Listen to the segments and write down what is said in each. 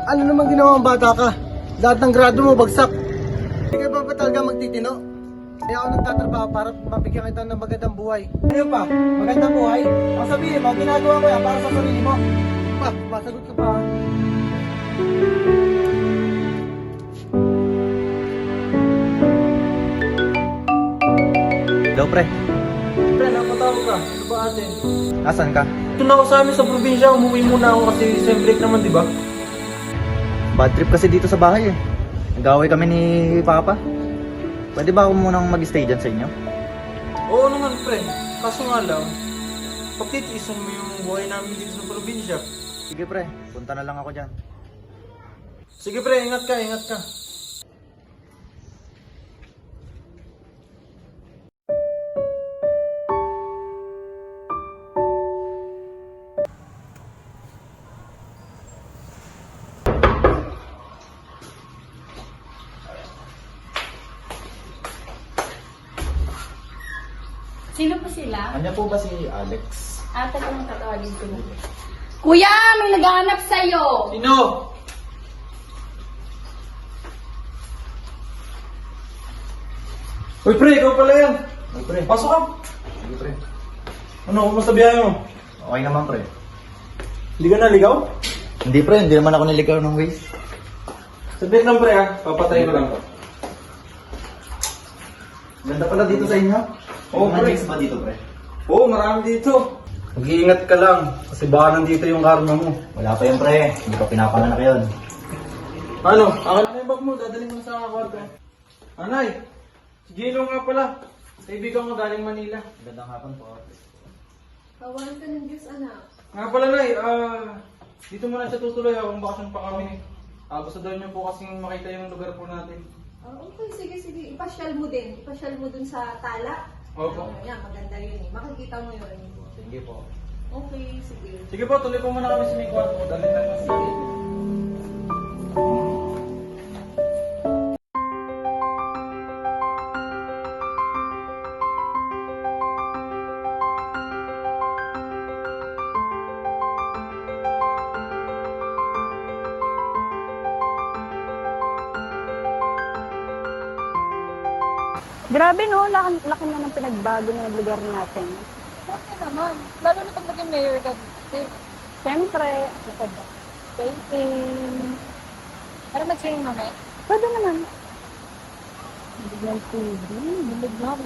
Ano naman ginawang bata ka? Lahat ng grado mo bagsak. Hindi ka ba talaga magtitino? Kaya ako nagtatrabaho para mabigyan kita ng magandang buhay. Ano pa? Magandang buhay? Ang sabihin mo, ginagawa ko yan para sa sarili mo. Pa, masagot ka pa. Hello, pre. Pre, napatawag ka. Ano ba atin? Nasaan ka? Ito na ako sa amin sa probinsya. Umuwi muna ako kasi sem break naman, di ba? Bad trip kasi dito sa bahay eh. Nag-away kami ni Papa. Pwede ba ako munang mag-stay dyan sa inyo? Oo naman, pre. Kaso nga lang, pagtitiisan mo yung buhay namin dito sa probinsya. Sige pre, punta na lang ako dyan. Sige pre, ingat ka, ingat ka. Sino po sila? Kanya po ba si Alex? Ata lang tatawagin ko na. Kuya, may naghahanap sa'yo! Sino? Uy pre, ikaw pala yan. Ay pre. Pasok ka. Sige pre. Ano, kumusta biyahe mo? Okay naman pre. Hindi ka naligaw? Hindi pre, hindi naman ako niligaw ng ways. Sabihin lang pre ha, papatayin ko lang to. Ganda pala dito sa inyo. Oo, Mga pre. chicks ba dito pre? Oo, marami dito. Mag-iingat ka lang, kasi baka nandito yung karma mo. Wala pa yun pre, hindi pa pinapanganak yun. Ano, akin na yung bag mo, dadalhin mo na sa kwarto. Anay, si Gino nga pala. Kaibigan ko galing Manila. Gandang hapon po. Kawalan ka ng Diyos, anak. Nga pala, Nay, dito muna siya tutuloy akong bakasyon pa kami. Gusto daw niyo po kasing makita yung lugar po natin. Okay, sige, sige. Ipasyal mo din. Ipasyal mo dun sa tala. Opo. Yan, maganda yun eh. Makikita mo yun. Sige po. Okay, sige. Sige po, tuloy po muna kami sa may kwarto. Dalhin lang kasi. Grabe no, laki na ng pinagbago ng lugar natin. Okay naman. Lalo na pag naging mayor ka. Siyempre, ano pa ba? Painting. Ano mag-sing mamaya? Pwede naman. Hindi ng TV. Bilig na ako.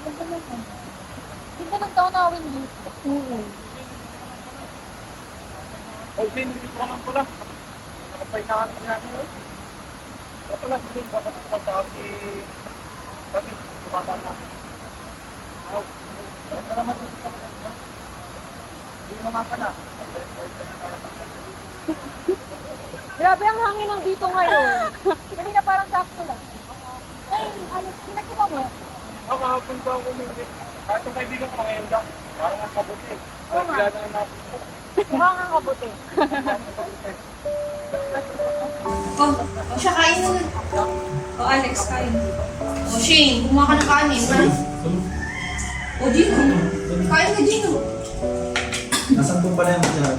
Ganda naman. Hindi ka nagtaunawin dito. Okay, hindi ko naman pala. Nakapay na kami namin. Ito lang, hindi ko naman sa akin. Kami, kumama na. Ito naman ito sa mga. Hindi naman ka na. Grabe ang hangin ng dito ngayon. Hindi na parang sakto lang. Ay, ano, pinagkita mo? Kahapon pa ako hindi. Kahit ang kaibigan ko ngayon lang. Parang ang kabuti. Oo nga. Bigla na lang natin. Mukha kang kabuti. Oh, siya kain na. Oh, Alex, kain. Oh, Shane, kumuha ka ng kanin, ha? Oh, Gino. Kain na, Gino. Nasaan po pala yung mga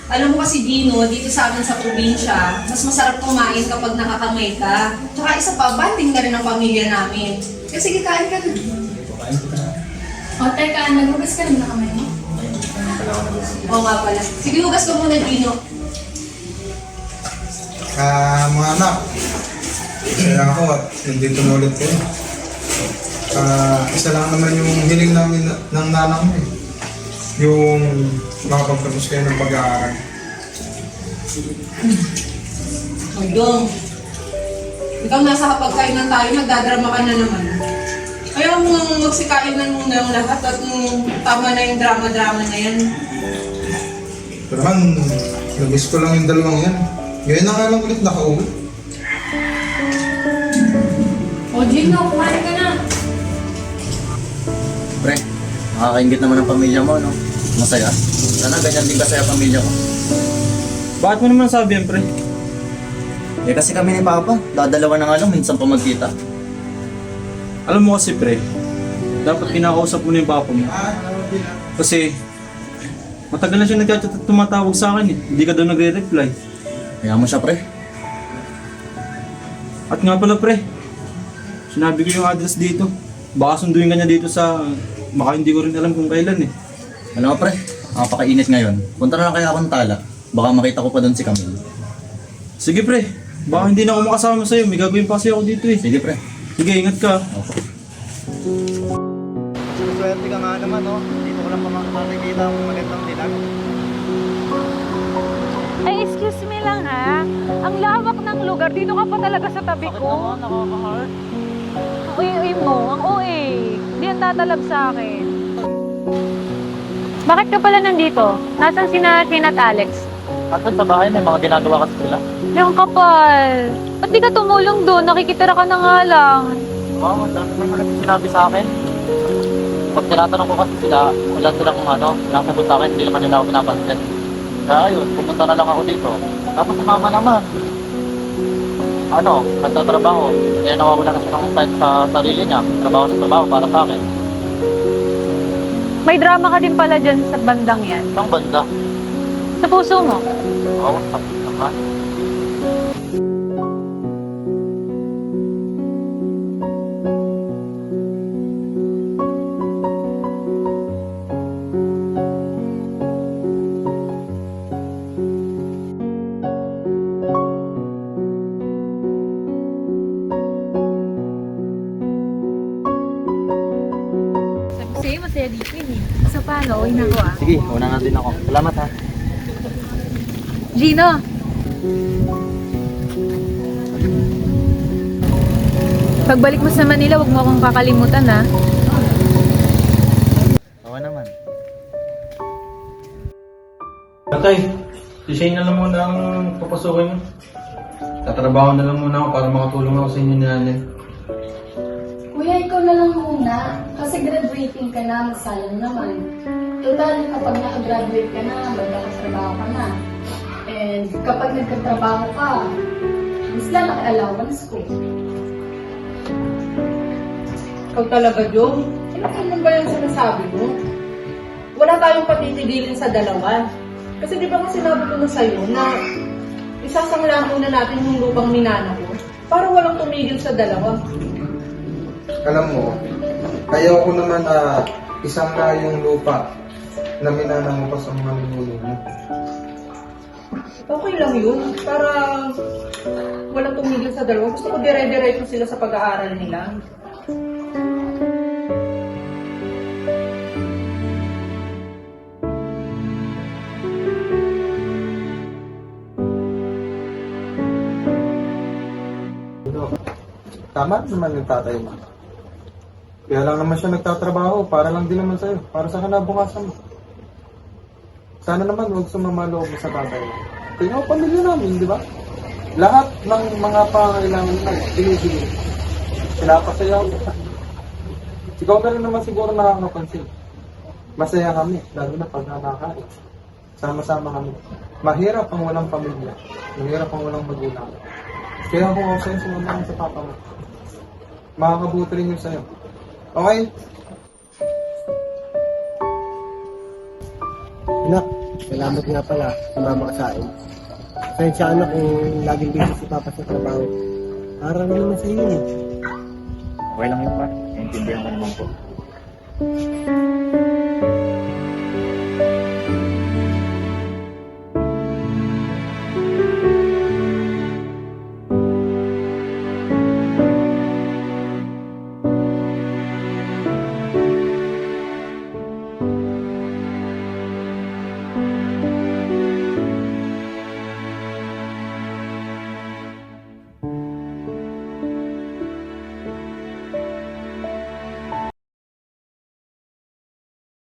Alam mo kasi, Gino, dito sa amin sa probinsya, mas masarap kumain kapag nakakamay ka. Tsaka isa pa, banding na rin ang pamilya namin. Kaya sige, kain ka na. O, teka, nagugas ka rin na kamay mo? Oo nga pala. Sige, hugas ka muna, Gino. Mga anak, kaya ako at nandito na ulit kayo. Isa lang naman yung hiling namin ng nanang mo eh. Yung makapagtapos kayo ng pag-aaral. Magdong. Ikaw nasa kapagkainan tayo, nagdadrama ka na naman. Ayaw mo magsikainan muna yung lahat at tama na yung drama-drama na yan. Pero man, nabis ko lang yung dalawang yan. Ngayon na nga lang ulit nakauwi. O, Gino, kumain ka na. Pre, nakakaingit naman ang pamilya mo, no? Masaya. Sana ganyan din kasaya ang pamilya ko. Bakit mo naman sabi yan, pre? Eh kasi kami ni Papa, dadalawa na nga lang, minsan pa magkita. Alam mo kasi, pre, dapat kinakausap mo na yung papa mo. Kasi, matagal na siya nagchat at tumatawag sa akin eh. Hindi ka daw nagre-reply. Kaya mo siya, pre. At nga pala pre, sinabi ko yung address dito. Baka sunduin ka niya dito sa... Baka hindi ko rin alam kung kailan eh. Alam mo, pre, napakainit ngayon. Punta na lang kaya akong Tala. Baka makita ko pa doon si Camille. Sige pre, baka hindi na ako makasama sa'yo. May gagawin pa kasi ako dito eh. Sige, pre. Sige, ingat ka. Swerte ka nga naman, no? Dito ko lang pa makikita ang magandang dilag. Ay, excuse me lang ha. Ang lawak ng lugar. Dito ka pa talaga sa tabi ko. Nakaka-heart. Ang uy mo. Ang uy. Hindi ang tatalag sa akin. Bakit ka pala nandito? Nasaan sina at Alex? At sa bahay may mga ginagawa kasi sila. Yung kapal. Ba't di ka tumulong doon? Nakikitira ka na nga lang. Wow, ang dami naman kasi sinabi sa akin. Pag tinatanong ko kasi sila, wala silang sinasagot sa akin, hindi naman nila ako pinapansin. Kaya yun, pumunta na lang ako dito. Tapos si mama naman. Nagtatrabaho. Kaya nawawala na siya ng time sa sarili niya. Trabaho para sa akin. May drama ka din pala dyan sa bandang yan. Ang banda. Sa puso mo. Oo, sakit naman. Sa'yo, masaya dito eh. So paano? Uwi na ko ah. Sige, una na din ako. Salamat ha. Gino! Pagbalik mo sa Manila, huwag mo akong kakalimutan ha. Oo naman. Tatay, si Shane na lang muna ang papasukin mo. Tatrabaho na lang muna ako para makatulong ako sa inyo ni nanay. Kuya, ikaw na lang muna. Kasi graduating ka na, masayang naman. Total, kapag nakagraduate ka na, magkakatrabaho ka na. And kapag nagkatrabaho ka, mas lalaki allowance ko. Ikaw talaga, Jo? Ano naman ba yung sinasabi mo? Wala tayong patitigilin sa dalawa. Kasi di ba nga sinabi ko na sa'yo na isasangla muna natin yung lupang minana ko para walang tumigil sa dalawa. Alam mo, ayaw ko naman na isang na yung lupa na minana mo pa sa mga ninuno mo. Okay lang yun. Para walang tumigil sa dalawa. Gusto ko dire-diretso sila sa pag-aaral nila. Tama naman yung tatay mo. Kaya lang naman siya nagtatrabaho para lang din naman sa'yo. Para sa kanabukasan mo. Sana naman huwag sumamalo mo sa tatay mo. Tingnan mo pamilya namin, di ba? Lahat ng mga pangangailangan na binibigay. Sila pa sa'yo. Ikaw na rin naman siguro nakakapansin. Masaya kami, lalo na pag nakakain. Sama-sama kami. Mahirap ang walang pamilya. Mahirap ang walang magulang. Kaya kung ako sa'yo, sumama sa papa mo. Makakabuti rin yun sa'yo. Okay? Anak, salamat nga pala. Sumama ka sa akin. Pasensya ka na kung laging busy si Papa sa trabaho. Para na naman sa iyo eh. Okay lang yun pa. Naintindihan ko naman po.